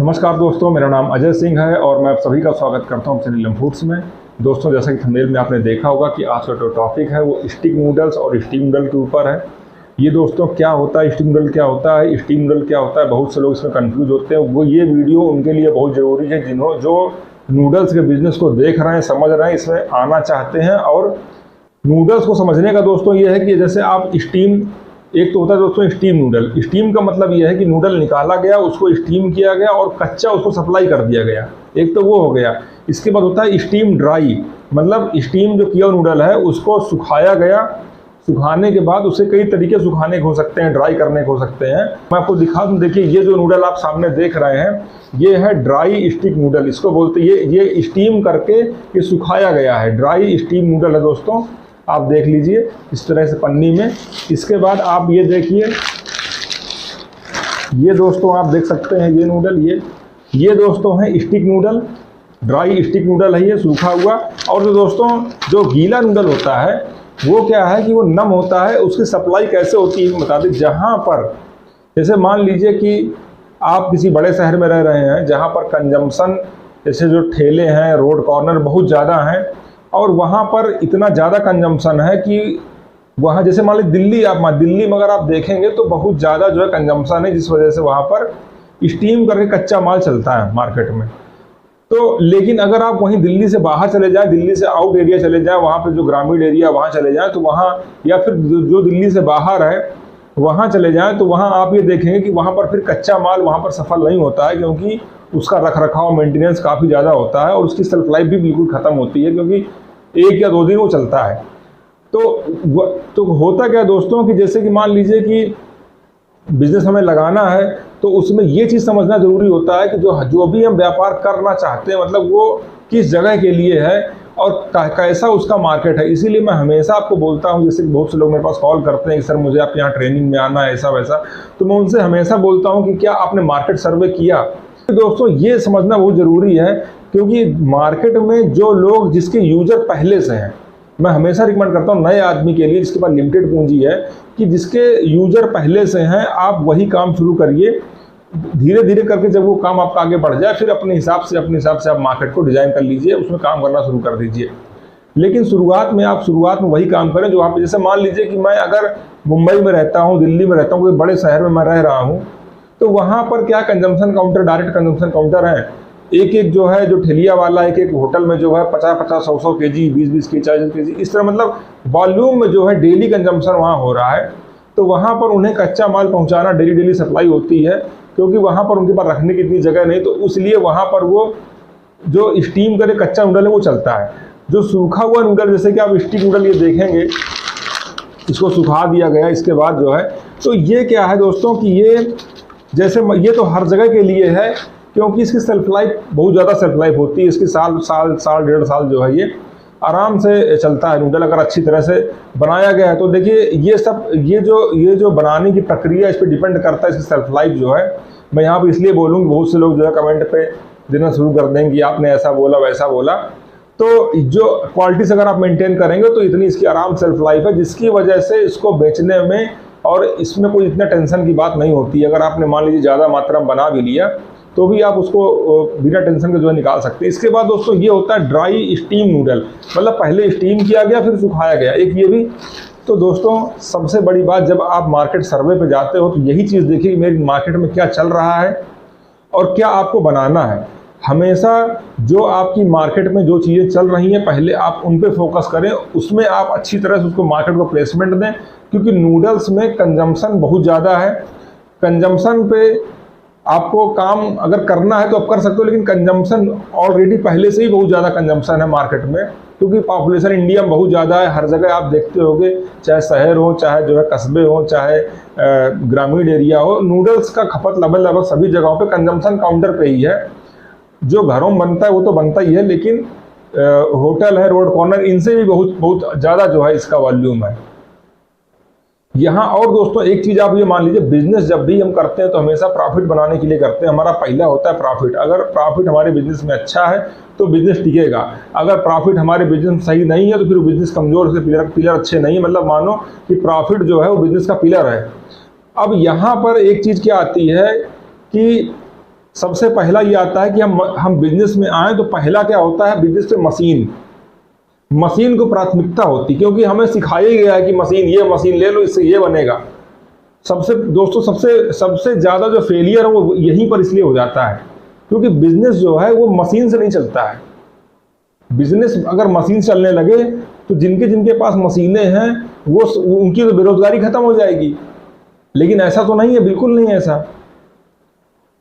नमस्कार दोस्तों, मेरा नाम अजय सिंह है और मैं आप सभी का स्वागत करता हूं नीलम फूड्स में। दोस्तों, जैसा कि थंबनेल में आपने देखा होगा कि आज का जो टॉपिक है वो स्टिक नूडल्स और स्टीम नूडल के ऊपर है। ये दोस्तों क्या होता है, स्टीम नूडल क्या होता है, स्टीम नूडल क्या होता है, बहुत से लोग इसमें कंफ्यूज होते हैं। वो ये वीडियो उनके लिए बहुत ज़रूरी है जो नूडल्स के बिजनेस को देख रहे हैं, समझ रहे हैं, इसमें आना चाहते हैं। और नूडल्स को समझने का दोस्तों ये है कि जैसे आप स्टीम, एक तो होता है दोस्तों स्टीम नूडल। स्टीम का मतलब यह है कि नूडल निकाला गया, उसको स्टीम किया गया और कच्चा उसको सप्लाई कर दिया गया। एक तो वो हो गया। इसके बाद होता है स्टीम ड्राई, मतलब स्टीम जो किया नूडल है उसको सुखाया गया। सुखाने के बाद उसे कई तरीके सुखाने के हो सकते हैं, ड्राई करने के हो सकते हैं। मैं आपको दिखा दूँ, देखिए ये जो नूडल आप सामने देख रहे हैं ये है ड्राई स्टिक नूडल, इसको बोलते हैं। ये स्टीम करके ये सुखाया गया है, ड्राई स्टीम नूडल है दोस्तों। आप देख लीजिए इस तरह से पन्नी में। इसके बाद आप ये देखिए, ये दोस्तों आप देख सकते हैं ये नूडल, ये दोस्तों है stick noodle, dry stick noodle है ये, सूखा हुआ। और जो दोस्तों जो गीला नूडल होता है वो क्या है कि वो नम होता है। उसकी सप्लाई कैसे होती है बता दें। जहाँ पर जैसे मान लीजिए कि आप किसी बड़े शहर में रह रहे हैं जहाँ पर कंजम्पशन, जैसे जो ठेले हैं, रोड कॉर्नर बहुत ज़्यादा हैं और वहाँ पर इतना ज़्यादा कंजम्पशन है कि वहाँ जैसे मान लीजिए दिल्ली में अगर आप देखेंगे तो बहुत ज़्यादा जो है कंजम्पशन है, जिस वजह से वहाँ पर स्टीम करके कच्चा माल चलता है मार्केट में। तो लेकिन अगर आप वहीं दिल्ली से बाहर चले जाएं, दिल्ली से आउट एरिया चले जाएं, वहाँ पर जो ग्रामीण एरिया वहाँ चले जाएं तो वहाँ, या फिर जो दिल्ली से बाहर है वहाँ चले जाएँ तो वहाँ आप ये देखेंगे कि वहाँ पर फिर कच्चा माल वहाँ पर सफल नहीं होता है, क्योंकि उसका रख रखाव मेंटेनेंस काफ़ी ज़्यादा होता है और उसकी सेल्फ लाइफ भी बिल्कुल ख़त्म होती है, क्योंकि 1 या 2 दिन वो चलता है। तो होता क्या दोस्तों कि जैसे कि मान लीजिए कि बिजनेस हमें लगाना है तो उसमें ये चीज़ समझना ज़रूरी होता है कि जो भी हम व्यापार करना चाहते हैं मतलब वो किस जगह के लिए है और कैसा उसका मार्केट है। इसीलिए मैं हमेशा आपको बोलता हूँ, जैसे कि बहुत से लोग मेरे पास कॉल करते हैं कि सर मुझे आप यहाँ ट्रेनिंग में आना है ऐसा वैसा, तो मैं उनसे हमेशा बोलता हूँ कि क्या आपने मार्केट सर्वे किया। दोस्तों ये समझना बहुत ज़रूरी है, क्योंकि मार्केट में जो लोग जिसके यूजर पहले से हैं, मैं हमेशा रिकमेंड करता हूँ नए आदमी के लिए जिसके पास लिमिटेड पूंजी है कि जिसके यूजर पहले से हैं आप वही काम शुरू करिए। धीरे धीरे करके जब वो काम आपका आगे बढ़ जाए फिर अपने हिसाब से आप मार्केट को डिज़ाइन कर लीजिए, उसमें काम करना शुरू कर दीजिए। लेकिन शुरुआत में वही काम करें जो आप, जैसे मान लीजिए कि मैं अगर मुंबई में रहता हूँ, दिल्ली में रहता हूँ, कोई बड़े शहर में मैं रह रहा हूँ, तो वहाँ पर क्या consumption counter, direct consumption counter है। एक जो है जो ठेलिया वाला एक होटल में जो है 50-50, 100-100 केजी, 20-20 केजी, 40 केजी, इस तरह मतलब वॉल्यूम में जो है डेली कंजम्पशन वहाँ हो रहा है। तो वहाँ पर उन्हें कच्चा माल पहुँचाना डेली सप्लाई होती है, क्योंकि वहाँ पर उनके पास रखने की इतनी जगह नहीं, तो इसलिए वहाँ पर वो जो स्टीम करे कच्चा नूडल है वो चलता है। जो सूखा हुआ नूडल, जैसे कि आप स्टिक नूडल ये देखेंगे, इसको सुखा दिया गया इसके बाद जो है, तो ये क्या है दोस्तों कि ये तो हर जगह के लिए है, क्योंकि इसकी सेल्फ लाइफ बहुत ज़्यादा सेल्फ लाइफ होती है। इसकी साल 1.5 जो है ये आराम से चलता है नूडल, अगर अच्छी तरह से बनाया गया है। तो देखिए ये जो बनाने की प्रक्रिया इस पर डिपेंड करता है, इसकी सेल्फ लाइफ जो है। मैं यहाँ पर इसलिए बोलूँगी, बहुत से लोग जो है कमेंट पे देना शुरू कर देंगे कि आपने ऐसा बोला वैसा बोला। तो जो क्वालिटी से अगर आप मेंटेन करेंगे तो इतनी इसकी आराम सेल्फ लाइफ है, जिसकी वजह से इसको बेचने में और इसमें कोई इतना टेंशन की बात नहीं होती है। अगर आपने मान लीजिए ज़्यादा मात्रा में बना भी लिया तो भी आप उसको बिना टेंशन के जो है निकाल सकते हैं। इसके बाद दोस्तों ये होता है ड्राई स्टीम नूडल, मतलब पहले स्टीम किया गया फिर सुखाया गया, एक ये भी। तो दोस्तों सबसे बड़ी बात, जब आप मार्केट सर्वे पे जाते हो तो यही चीज़ देखिए कि मेरी मार्केट में क्या चल रहा है और क्या आपको बनाना है। हमेशा जो आपकी मार्केट में जो चीज़ें चल रही हैं पहले आप उन पे फोकस करें, उसमें आप अच्छी तरह से उसको मार्केट को प्लेसमेंट दें, क्योंकि नूडल्स में कंजम्पशन बहुत ज़्यादा है। कंजम्पशन पे आपको काम अगर करना है तो आप कर सकते हो, लेकिन कंजम्पशन ऑलरेडी पहले से ही बहुत ज़्यादा कंजम्पशन है मार्केट में, क्योंकि पॉपुलेशन इंडिया में बहुत ज़्यादा है। हर जगह आप देखते होंगे, चाहे शहर हो, चाहे जो है कस्बे हो, चाहे ग्रामीण एरिया हो, नूडल्स का खपत लगभग सभी जगहों पे कंजम्पशन काउंटर पे ही है। जो घरों में बनता है वो तो बनता ही है, लेकिन होटल है, रोड कॉर्नर, इनसे भी बहुत ज़्यादा जो है इसका वॉल्यूम है यहाँ। और दोस्तों एक चीज़ आप ये मान लीजिए, बिजनेस जब भी हम करते हैं तो हमेशा प्रॉफिट बनाने के लिए करते हैं। हमारा पहला होता है प्रॉफिट। अगर प्रॉफिट हमारे बिजनेस में अच्छा है तो बिजनेस टिकेगा। अगर प्रॉफिट हमारे बिजनेस में सही नहीं है तो फिर बिजनेस कमज़ोर, से पिलर अच्छे नहीं, मतलब मानो कि प्रॉफिट जो है वो बिजनेस का पिलर है। अब यहाँ पर एक चीज़ क्या आती है कि सबसे पहला ये आता है कि हम बिजनेस में आए तो पहला क्या होता है, बिजनेस पे मशीन को प्राथमिकता होती, क्योंकि हमें सिखाया गया है कि ये मशीन ले लो, इससे ये बनेगा। सबसे ज़्यादा जो फेलियर है वो यहीं पर इसलिए हो जाता है क्योंकि बिजनेस जो है वो मशीन से नहीं चलता है। बिजनेस अगर मशीन चलने लगे तो जिनके पास मशीनें हैं वो उनकी तो बेरोजगारी खत्म हो जाएगी, लेकिन ऐसा तो नहीं है, बिल्कुल नहीं है ऐसा।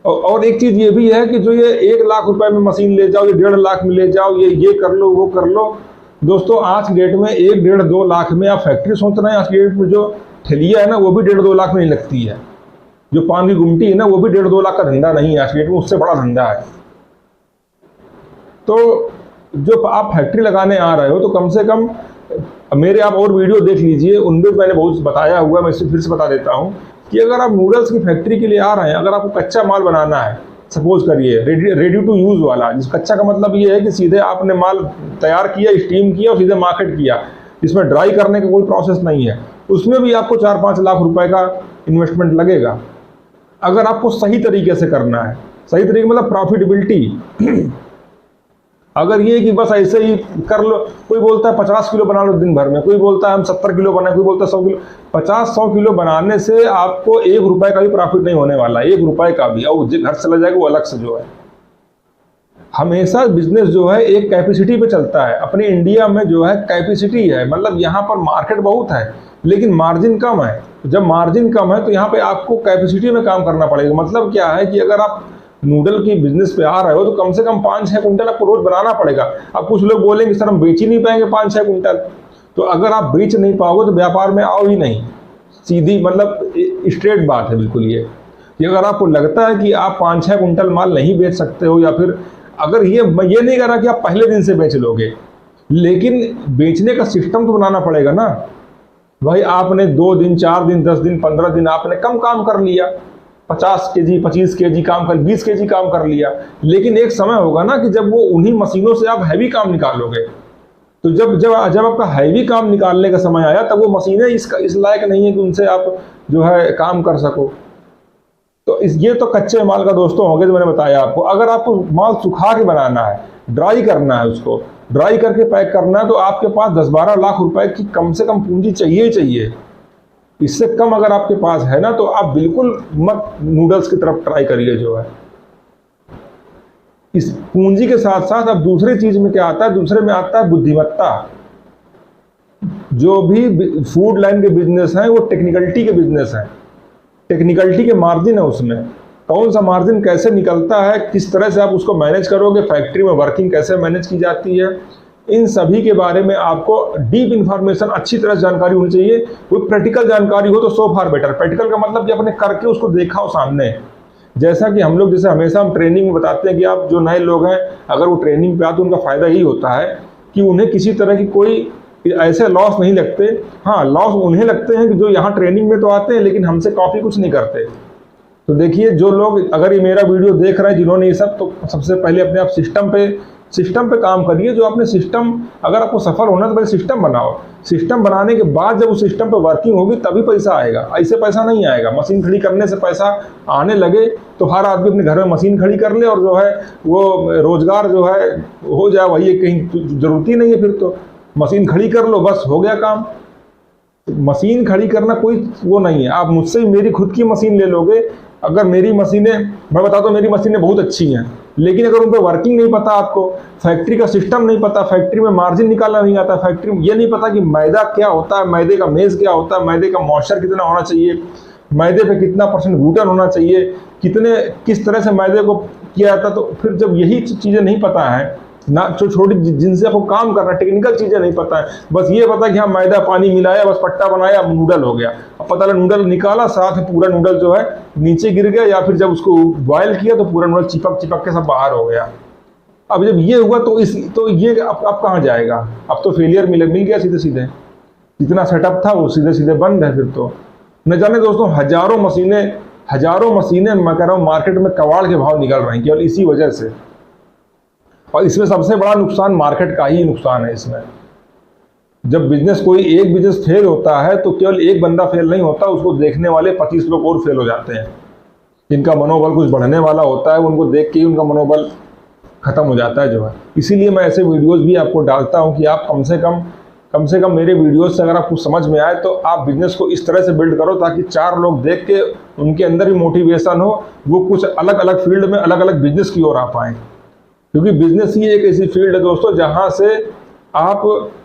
और एक चीज़ ये भी है कि जो ये 1 लाख रुपए में मशीन ले जाओ, ये 1.5 लाख में ले जाओ, ये कर लो, वो कर लो। दोस्तों आज की डेट में 1-1.5-2 लाख में आप फैक्ट्री सोच रहे हैं। आज की डेट में जो ठेलिया है ना वो भी 1.5-2 लाख में नहीं लगती है। जो पान की गुमटी है ना वो भी 1.5-2 लाख का धंधा नहीं है आज की डेट में, उससे बड़ा धंधा है। तो जो आप फैक्ट्री लगाने आ रहे हो तो कम से कम मेरे आप और वीडियो देख लीजिए, उनमें मैंने बहुत बताया हुआ है, मैं इसे फिर से बता देता हूँ कि अगर आप नूडल्स की फैक्ट्री के लिए आ रहे हैं, अगर आपको कच्चा माल बनाना है, सपोज करिए रेडी टू यूज़ वाला, जिस कच्चा का मतलब ये है कि सीधे आपने माल तैयार किया, स्टीम किया और सीधे मार्केट किया, इसमें ड्राई करने का कोई प्रोसेस नहीं है, उसमें भी आपको 4-5 लाख रुपए का इन्वेस्टमेंट लगेगा। अगर आपको सही तरीके से करना है, सही तरीके मतलब प्रॉफिटेबिलिटी, अगर ये कि बस ऐसे ही कर लो, कोई बोलता है 50 किलो बना लो दिन भर में, कोई बोलता है हम 70 किलो बनाए, कोई बोलता है 100 किलो, 50-100 किलो बनाने से आपको 1 रुपए का भी प्रॉफिट नहीं होने वाला, 1 रुपए का भी, और घर चला जाएगा वो अलग से। जो है हमेशा बिजनेस जो है एक कैपेसिटी पे चलता है। अपने इंडिया में जो है कैपेसिटी है, मतलब यहाँ पर मार्केट बहुत है लेकिन मार्जिन कम है। जब मार्जिन कम है तो यहाँ पे आपको कैपेसिटी में काम करना पड़ेगा। मतलब क्या है कि अगर आप नूडल की बिजनेस पे आ रहे हो तो कम से कम 5-6 कुंटल आपको रोज बनाना पड़ेगा। अब कुछ लोग बोलेंगे सर हम बेच ही नहीं पाएंगे 5-6 कुंटल, तो अगर आप बेच नहीं पाओगे तो व्यापार में आओ ही नहीं। सीधी मतलब स्ट्रेट बात है बिल्कुल ये कि अगर आपको लगता है कि आप 5-6 कुंटल माल नहीं बेच सकते हो, या फिर अगर ये नहीं कह रहा कि आप पहले दिन से बेच लोगे, लेकिन बेचने का सिस्टम तो बनाना पड़ेगा ना भाई। आपने 2 दिन 4 दिन 10 दिन 15 दिन आपने कम काम कर लिया, 50 केजी 25 केजी काम कर 20 केजी काम कर लिया, लेकिन एक समय होगा ना कि जब वो उन्हीं मशीनों से आप हैवी काम निकालोगे, तो जब आपका हैवी काम निकालने का समय आया तब वो मशीनें इस लायक नहीं है कि उनसे आप जो है काम कर सको। तो ये तो कच्चे माल का दोस्तों हो गया जो मैंने बताया आपको। अगर आपको माल सुखा के बनाना है, ड्राई करना है, उसको ड्राई करके पैक करना है, तो आपके पास 10-12 लाख रुपए की कम से कम पूंजी चाहिए ही चाहिए। इससे कम अगर आपके पास है ना तो आप बिल्कुल मत नूडल्स की तरफ ट्राई करिए। जो है इस पूंजी के साथ साथ अब दूसरी चीज में क्या आता है, दूसरे में आता है बुद्धिमत्ता। जो भी फूड लाइन के बिजनेस हैं वो टेक्निकलिटी के बिजनेस हैं, टेक्निकलिटी के मार्जिन है उसमें। कौन सा मार्जिन कैसे निकलता है, किस तरह से आप उसको मैनेज करोगे, फैक्ट्री में वर्किंग कैसे मैनेज की जाती है, इन सभी के बारे में आपको डीप इंफॉर्मेशन अच्छी तरह जानकारी होनी चाहिए। कोई प्रैक्टिकल जानकारी हो तो सो फार बेटर। प्रैक्टिकल का मतलब कि आपने करके उसको देखा हो सामने। जैसा कि हम लोग जैसे हमेशा हम ट्रेनिंग में बताते हैं कि आप जो नए लोग हैं अगर वो ट्रेनिंग पे आते तो उनका फ़ायदा यही होता है कि उन्हें किसी तरह की कोई ऐसे लॉस नहीं लगते। हाँ, लॉस उन्हें लगते हैं कि जो यहाँ ट्रेनिंग में तो आते हैं लेकिन हमसे कॉपी कुछ नहीं करते। तो देखिए, जो लोग अगर ये मेरा वीडियो देख रहे हैं जिन्होंने ये सब, तो सबसे पहले अपने आप सिस्टम पे काम करिए। जो आपने सिस्टम, अगर आपको सफल होना है तो पहले सिस्टम बनाओ। सिस्टम बनाने के बाद जब उस सिस्टम पे वर्किंग होगी तभी पैसा आएगा, ऐसे पैसा नहीं आएगा। मशीन खड़ी करने से पैसा आने लगे तो हर आदमी अपने घर में मशीन खड़ी कर ले और जो है वो रोजगार जो है हो जाए, वही कहीं जरूरत ही नहीं है। फिर तो मशीन खड़ी कर लो, बस हो गया काम। मशीन खड़ी करना कोई वो नहीं है। आप मुझसे मेरी खुद की मशीन ले लोगे, अगर मेरी मशीनें, मैं बताता हूँ मेरी मशीनें बहुत अच्छी हैं, लेकिन अगर उन पर वर्किंग नहीं पता, आपको फैक्ट्री का सिस्टम नहीं पता, फैक्ट्री में मार्जिन निकालना नहीं आता, फैक्ट्री में ये नहीं पता कि मैदा क्या होता है, मैदे का मेज़ क्या होता है, मैदे का मॉइस्चर कितना होना चाहिए, मैदे पे कितना % ग्लूटेन होना चाहिए, किस तरह से मैदे को किया जाता, तो फिर जब यही चीज़ें नहीं पता है ना, छोटी जिनसे आपको काम करना, टेक्निकल चीज़ें नहीं पता है, बस ये पता कि हाँ मैदा पानी मिलाया, बस पट्टा बनाया, अब नूडल हो गया। अब पता लगा नूडल निकाला, साथ में पूरा नूडल जो है नीचे गिर गया, या फिर जब उसको बॉयल किया तो पूरा नूडल चिपक के सब बाहर हो गया। अब जब ये हुआ तो ये अब कहाँ जाएगा? अब तो फेलियर मिल गया सीधे। जितना सेटअप था वो सीधे बंद है। फिर तो न जाने दोस्तों हजारों मशीनें मैं कह रहा हूँ मार्केट में कबाड़ के भाव निकल रही हैं केवल इसी वजह से। और इसमें सबसे बड़ा नुकसान मार्केट का ही नुकसान है। इसमें जब कोई एक बिजनेस फेल होता है तो केवल एक बंदा फेल नहीं होता, उसको देखने वाले 25 लोग और फेल हो जाते हैं। जिनका मनोबल कुछ बढ़ने वाला होता है, उनको देख के ही उनका मनोबल खत्म हो जाता है जो है। इसीलिए मैं ऐसे वीडियोस भी आपको डालता हूं कि आप कम से कम मेरे वीडियोस से अगर आपको समझ में आए तो आप बिजनेस को इस तरह से बिल्ड करो ताकि 4 लोग देख के उनके अंदर भी मोटिवेशन हो, वो कुछ अलग अलग फील्ड में अलग अलग बिजनेस की ओर आ पाएँ। क्योंकि बिजनेस ही एक ऐसी फील्ड है दोस्तों जहां से आप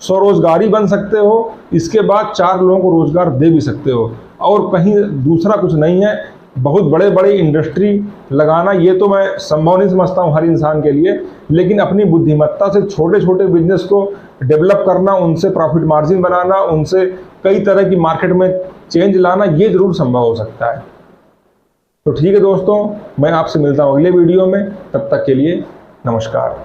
स्वरोजगारी बन सकते हो, इसके बाद 4 लोगों को रोजगार दे भी सकते हो, और कहीं दूसरा कुछ नहीं है। बहुत बड़े बड़े इंडस्ट्री लगाना ये तो मैं संभव नहीं समझता हूँ हर इंसान के लिए, लेकिन अपनी बुद्धिमत्ता से छोटे छोटे बिजनेस को डेवलप करना, उनसे प्रॉफिट मार्जिन बनाना, उनसे कई तरह की मार्केट में चेंज लाना, ये जरूर संभव हो सकता है। तो ठीक है दोस्तों, मैं आपसे मिलता हूँ अगले वीडियो में, तब तक के लिए नमस्कार।